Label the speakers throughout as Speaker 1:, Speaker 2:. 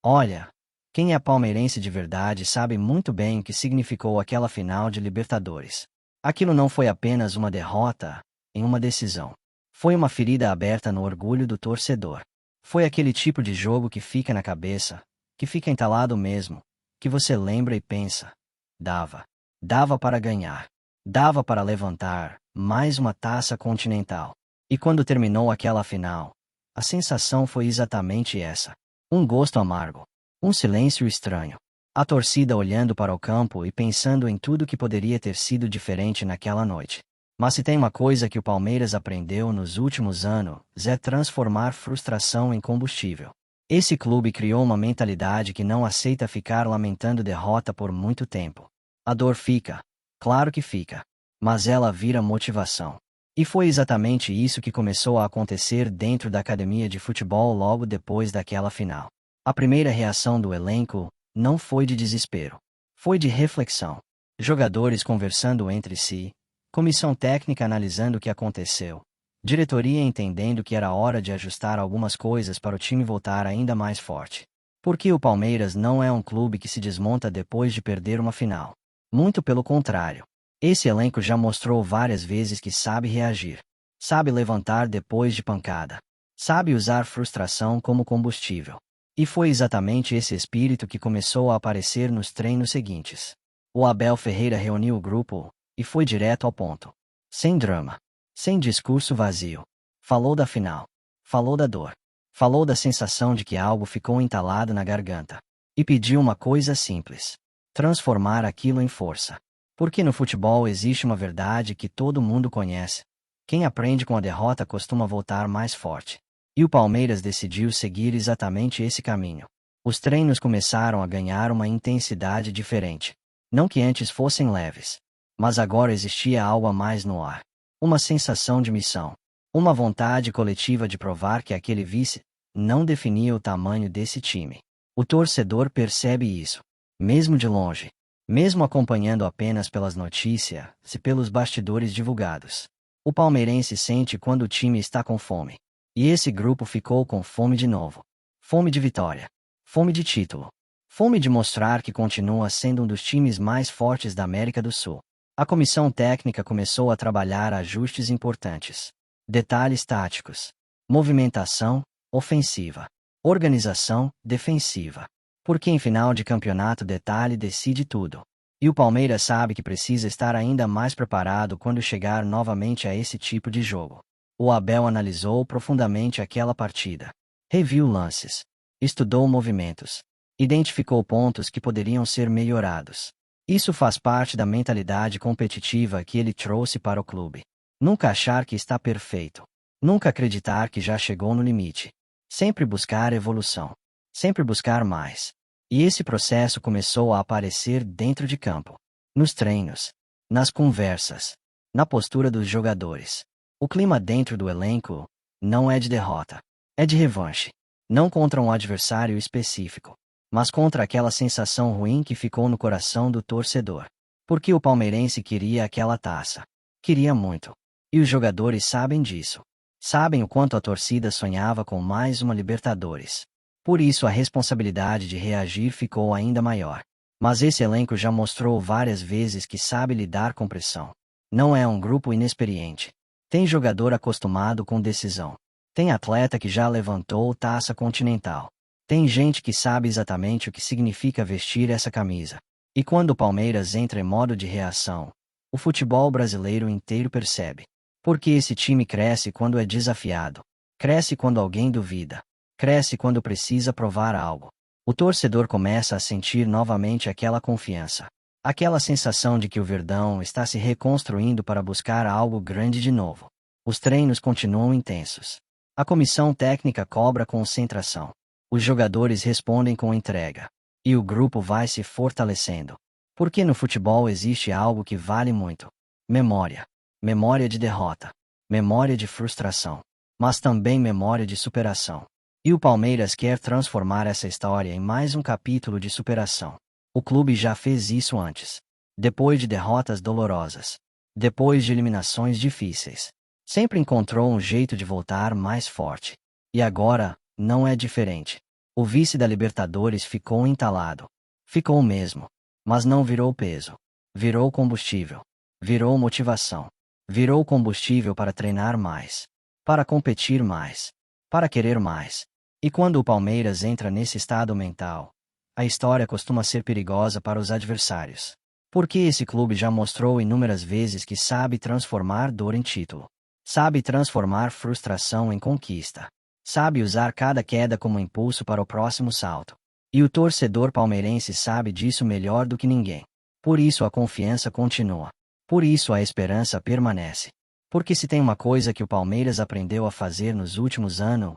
Speaker 1: Olha, quem é palmeirense de verdade sabe muito bem o que significou aquela final de Libertadores. Aquilo não foi apenas uma derrota em uma decisão. Foi uma ferida aberta no orgulho do torcedor. Foi aquele tipo de jogo que fica na cabeça, que fica entalado mesmo, que você lembra e pensa. Dava. Dava para ganhar. Dava para levantar mais uma taça continental. E quando terminou aquela final, a sensação foi exatamente essa. Um gosto amargo. Um silêncio estranho. A torcida olhando para o campo e pensando em tudo que poderia ter sido diferente naquela noite. Mas se tem uma coisa que o Palmeiras aprendeu nos últimos anos, é transformar frustração em combustível. Esse clube criou uma mentalidade que não aceita ficar lamentando derrota por muito tempo. A dor fica. Claro que fica. Mas ela vira motivação. E foi exatamente isso que começou a acontecer dentro da academia de futebol logo depois daquela final. A primeira reação do elenco não foi de desespero. Foi de reflexão. Jogadores conversando entre si, comissão técnica analisando o que aconteceu, diretoria entendendo que era hora de ajustar algumas coisas para o time voltar ainda mais forte. Porque o Palmeiras não é um clube que se desmonta depois de perder uma final. Muito pelo contrário. Esse elenco já mostrou várias vezes que sabe reagir. Sabe levantar depois de pancada. Sabe usar frustração como combustível. E foi exatamente esse espírito que começou a aparecer nos treinos seguintes. O Abel Ferreira reuniu o grupo e foi direto ao ponto. Sem drama. Sem discurso vazio. Falou da final. Falou da dor. Falou da sensação de que algo ficou entalado na garganta. E pediu uma coisa simples: transformar aquilo em força. Porque no futebol existe uma verdade que todo mundo conhece. Quem aprende com a derrota costuma voltar mais forte. E o Palmeiras decidiu seguir exatamente esse caminho. Os treinos começaram a ganhar uma intensidade diferente. Não que antes fossem leves. Mas agora existia algo a mais no ar. Uma sensação de missão. Uma vontade coletiva de provar que aquele vice não definia o tamanho desse time. O torcedor percebe isso. Mesmo de longe. Mesmo acompanhando apenas pelas notícias e pelos bastidores divulgados. O palmeirense sente quando o time está com fome. E esse grupo ficou com fome de novo. Fome de vitória. Fome de título. Fome de mostrar que continua sendo um dos times mais fortes da América do Sul. A comissão técnica começou a trabalhar ajustes importantes. Detalhes táticos. Movimentação, ofensiva. Organização, defensiva. Porque em final de campeonato detalhe decide tudo. E o Palmeiras sabe que precisa estar ainda mais preparado quando chegar novamente a esse tipo de jogo. O Abel analisou profundamente aquela partida. Reviu lances. Estudou movimentos. Identificou pontos que poderiam ser melhorados. Isso faz parte da mentalidade competitiva que ele trouxe para o clube. Nunca achar que está perfeito. Nunca acreditar que já chegou no limite. Sempre buscar evolução. Sempre buscar mais. E esse processo começou a aparecer dentro de campo. Nos treinos. Nas conversas. Na postura dos jogadores. O clima dentro do elenco não é de derrota. É de revanche. Não contra um adversário específico, mas contra aquela sensação ruim que ficou no coração do torcedor. Porque o palmeirense queria aquela taça. Queria muito. E os jogadores sabem disso. Sabem o quanto a torcida sonhava com mais uma Libertadores. Por isso a responsabilidade de reagir ficou ainda maior. Mas esse elenco já mostrou várias vezes que sabe lidar com pressão. Não é um grupo inexperiente. Tem jogador acostumado com decisão. Tem atleta que já levantou taça continental. Tem gente que sabe exatamente o que significa vestir essa camisa. E quando o Palmeiras entra em modo de reação, o futebol brasileiro inteiro percebe. Porque esse time cresce quando é desafiado. Cresce quando alguém duvida. Cresce quando precisa provar algo. O torcedor começa a sentir novamente aquela confiança. Aquela sensação de que o Verdão está se reconstruindo para buscar algo grande de novo. Os treinos continuam intensos. A comissão técnica cobra concentração. Os jogadores respondem com entrega. E o grupo vai se fortalecendo. Porque no futebol existe algo que vale muito. Memória. Memória de derrota. Memória de frustração. Mas também memória de superação. E o Palmeiras quer transformar essa história em mais um capítulo de superação. O clube já fez isso antes. Depois de derrotas dolorosas. Depois de eliminações difíceis. Sempre encontrou um jeito de voltar mais forte. E agora, não é diferente. O vice da Libertadores ficou entalado. Ficou mesmo. Mas não virou peso. Virou combustível. Virou motivação. Virou combustível para treinar mais. Para competir mais. Para querer mais. E quando o Palmeiras entra nesse estado mental, a história costuma ser perigosa para os adversários. Porque esse clube já mostrou inúmeras vezes que sabe transformar dor em título. Sabe transformar frustração em conquista. Sabe usar cada queda como impulso para o próximo salto. E o torcedor palmeirense sabe disso melhor do que ninguém. Por isso a confiança continua. Por isso a esperança permanece. Porque se tem uma coisa que o Palmeiras aprendeu a fazer nos últimos anos,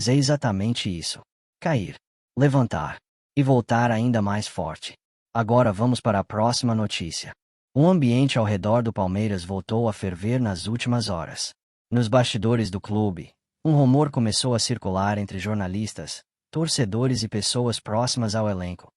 Speaker 1: é exatamente isso. Cair. Levantar. E voltar ainda mais forte. Agora vamos para a próxima notícia. O ambiente ao redor do Palmeiras voltou a ferver nas últimas horas. Nos bastidores do clube, um rumor começou a circular entre jornalistas, torcedores e pessoas próximas ao elenco.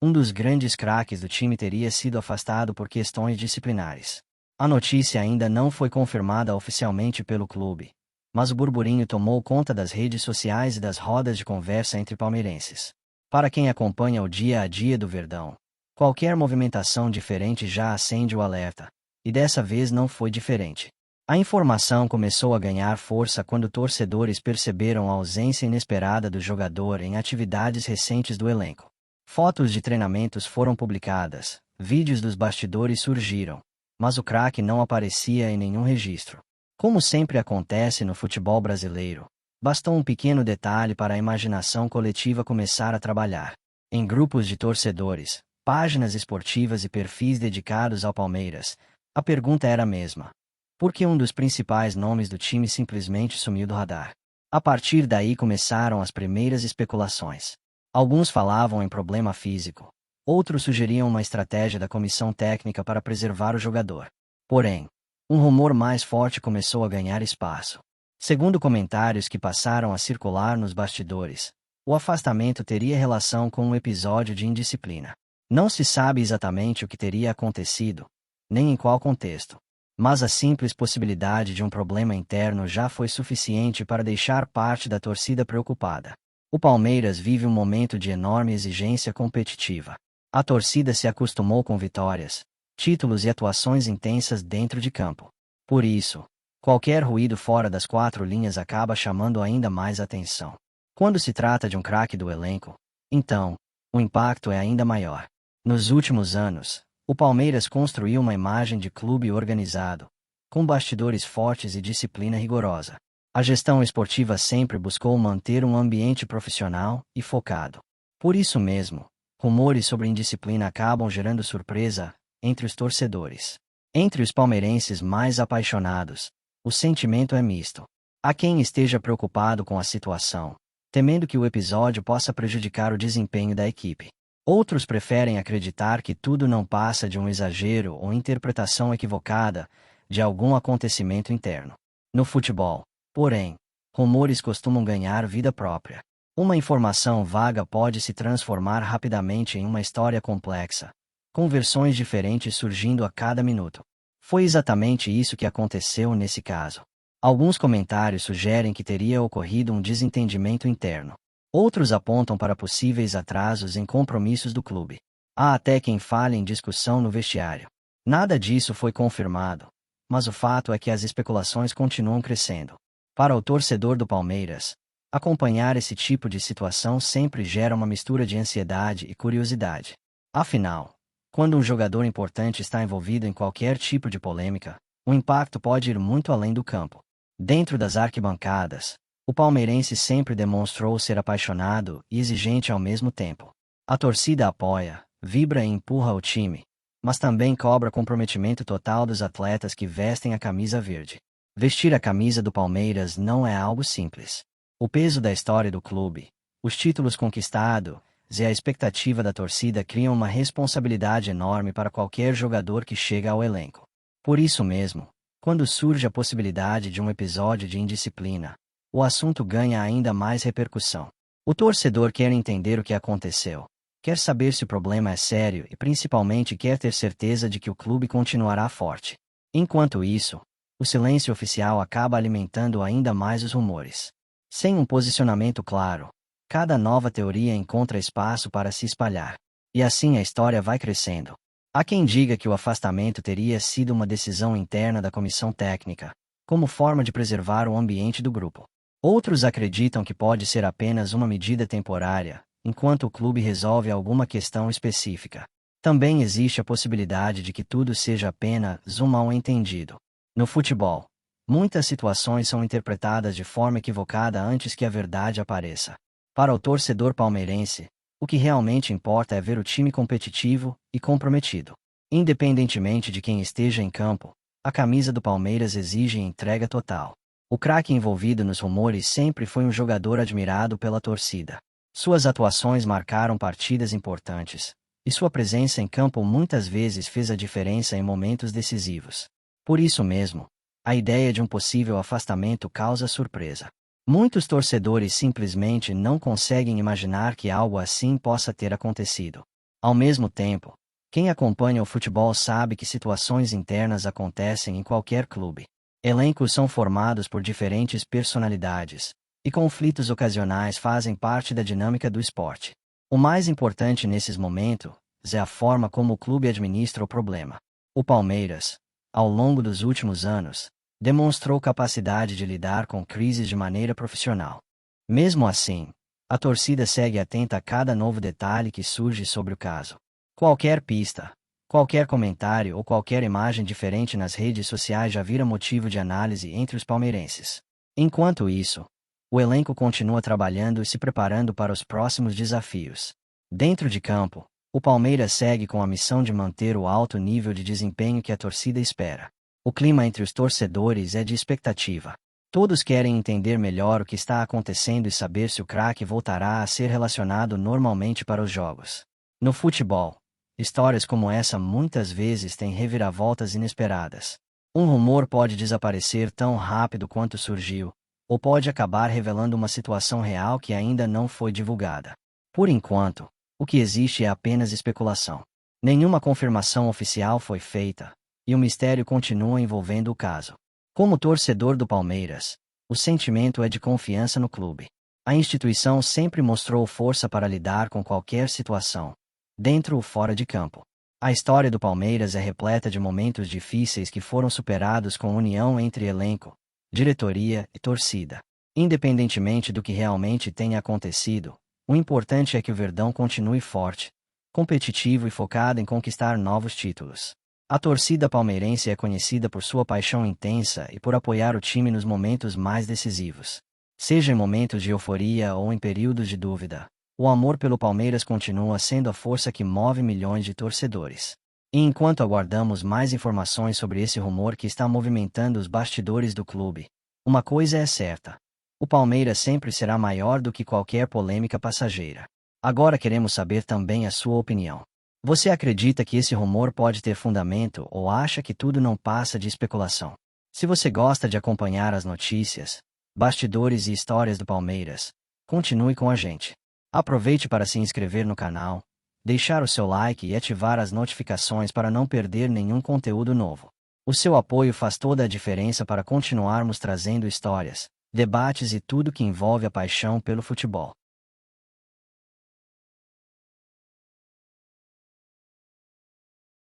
Speaker 1: Um dos grandes craques do time teria sido afastado por questões disciplinares. A notícia ainda não foi confirmada oficialmente pelo clube, mas o burburinho tomou conta das redes sociais e das rodas de conversa entre palmeirenses. Para quem acompanha o dia a dia do Verdão, qualquer movimentação diferente já acende o alerta, e dessa vez não foi diferente. A informação começou a ganhar força quando torcedores perceberam a ausência inesperada do jogador em atividades recentes do elenco. Fotos de treinamentos foram publicadas, vídeos dos bastidores surgiram, mas o craque não aparecia em nenhum registro. Como sempre acontece no futebol brasileiro, bastou um pequeno detalhe para a imaginação coletiva começar a trabalhar. Em grupos de torcedores, páginas esportivas e perfis dedicados ao Palmeiras, a pergunta era a mesma. Por que um dos principais nomes do time simplesmente sumiu do radar? A partir daí começaram as primeiras especulações. Alguns falavam em problema físico. Outros sugeriam uma estratégia da comissão técnica para preservar o jogador. Porém, um rumor mais forte começou a ganhar espaço. Segundo comentários que passaram a circular nos bastidores, o afastamento teria relação com um episódio de indisciplina. Não se sabe exatamente o que teria acontecido, nem em qual contexto. Mas a simples possibilidade de um problema interno já foi suficiente para deixar parte da torcida preocupada. O Palmeiras vive um momento de enorme exigência competitiva. A torcida se acostumou com vitórias, títulos e atuações intensas dentro de campo. Por isso, qualquer ruído fora das quatro linhas acaba chamando ainda mais atenção. Quando se trata de um craque do elenco, então, o impacto é ainda maior. Nos últimos anos, o Palmeiras construiu uma imagem de clube organizado, com bastidores fortes e disciplina rigorosa. A gestão esportiva sempre buscou manter um ambiente profissional e focado. Por isso mesmo, rumores sobre indisciplina acabam gerando surpresa entre os torcedores. Entre os palmeirenses mais apaixonados, o sentimento é misto. Há quem esteja preocupado com a situação, temendo que o episódio possa prejudicar o desempenho da equipe. Outros preferem acreditar que tudo não passa de um exagero ou interpretação equivocada de algum acontecimento interno. No futebol, porém, rumores costumam ganhar vida própria. Uma informação vaga pode se transformar rapidamente em uma história complexa, com versões diferentes surgindo a cada minuto. Foi exatamente isso que aconteceu nesse caso. Alguns comentários sugerem que teria ocorrido um desentendimento interno. Outros apontam para possíveis atrasos em compromissos do clube. Há até quem fale em discussão no vestiário. Nada disso foi confirmado, mas o fato é que as especulações continuam crescendo. Para o torcedor do Palmeiras, acompanhar esse tipo de situação sempre gera uma mistura de ansiedade e curiosidade. Afinal, quando um jogador importante está envolvido em qualquer tipo de polêmica, o impacto pode ir muito além do campo. Dentro das arquibancadas, o palmeirense sempre demonstrou ser apaixonado e exigente ao mesmo tempo. A torcida apoia, vibra e empurra o time, mas também cobra comprometimento total dos atletas que vestem a camisa verde. Vestir a camisa do Palmeiras não é algo simples. O peso da história do clube, os títulos conquistados e a expectativa da torcida criam uma responsabilidade enorme para qualquer jogador que chega ao elenco. Por isso mesmo, quando surge a possibilidade de um episódio de indisciplina, o assunto ganha ainda mais repercussão. O torcedor quer entender o que aconteceu, quer saber se o problema é sério e principalmente quer ter certeza de que o clube continuará forte. Enquanto isso, o silêncio oficial acaba alimentando ainda mais os rumores. Sem um posicionamento claro, Cada nova teoria encontra espaço para se espalhar. E assim a história vai crescendo. Há quem diga que o afastamento teria sido uma decisão interna da comissão técnica, como forma de preservar o ambiente do grupo. Outros acreditam que pode ser apenas uma medida temporária, enquanto o clube resolve alguma questão específica. Também existe a possibilidade de que tudo seja apenas um mal-entendido. No futebol, muitas situações são interpretadas de forma equivocada antes que a verdade apareça. Para o torcedor palmeirense, o que realmente importa é ver o time competitivo e comprometido. Independentemente de quem esteja em campo, a camisa do Palmeiras exige entrega total. O craque envolvido nos rumores sempre foi um jogador admirado pela torcida. Suas atuações marcaram partidas importantes, e sua presença em campo muitas vezes fez a diferença em momentos decisivos. Por isso mesmo, a ideia de um possível afastamento causa surpresa. Muitos torcedores simplesmente não conseguem imaginar que algo assim possa ter acontecido. Ao mesmo tempo, quem acompanha o futebol sabe que situações internas acontecem em qualquer clube. Elencos são formados por diferentes personalidades, e conflitos ocasionais fazem parte da dinâmica do esporte. O mais importante nesses momentos é a forma como o clube administra o problema. O Palmeiras, ao longo dos últimos anos, demonstrou capacidade de lidar com crises de maneira profissional. Mesmo assim, a torcida segue atenta a cada novo detalhe que surge sobre o caso. Qualquer pista, qualquer comentário ou qualquer imagem diferente nas redes sociais já vira motivo de análise entre os palmeirenses. Enquanto isso, o elenco continua trabalhando e se preparando para os próximos desafios. Dentro de campo, o Palmeiras segue com a missão de manter o alto nível de desempenho que a torcida espera. O clima entre os torcedores é de expectativa. Todos querem entender melhor o que está acontecendo e saber se o craque voltará a ser relacionado normalmente para os jogos. No futebol, histórias como essa muitas vezes têm reviravoltas inesperadas. Um rumor pode desaparecer tão rápido quanto surgiu, ou pode acabar revelando uma situação real que ainda não foi divulgada. Por enquanto, o que existe é apenas especulação. Nenhuma confirmação oficial foi feita, e o mistério continua envolvendo o caso. Como torcedor do Palmeiras, o sentimento é de confiança no clube. A instituição sempre mostrou força para lidar com qualquer situação, dentro ou fora de campo. A história do Palmeiras é repleta de momentos difíceis que foram superados com união entre elenco, diretoria e torcida. Independentemente do que realmente tenha acontecido, o importante é que o Verdão continue forte, competitivo e focado em conquistar novos títulos. A torcida palmeirense é conhecida por sua paixão intensa e por apoiar o time nos momentos mais decisivos. Seja em momentos de euforia ou em períodos de dúvida, o amor pelo Palmeiras continua sendo a força que move milhões de torcedores. E enquanto aguardamos mais informações sobre esse rumor que está movimentando os bastidores do clube, uma coisa é certa: o Palmeiras sempre será maior do que qualquer polêmica passageira. Agora queremos saber também a sua opinião. Você acredita que esse rumor pode ter fundamento ou acha que tudo não passa de especulação? Se você gosta de acompanhar as notícias, bastidores e histórias do Palmeiras, continue com a gente. Aproveite para se inscrever no canal, deixar o seu like e ativar as notificações para não perder nenhum conteúdo novo. O seu apoio faz toda a diferença para continuarmos trazendo histórias, debates e tudo que envolve a paixão pelo futebol.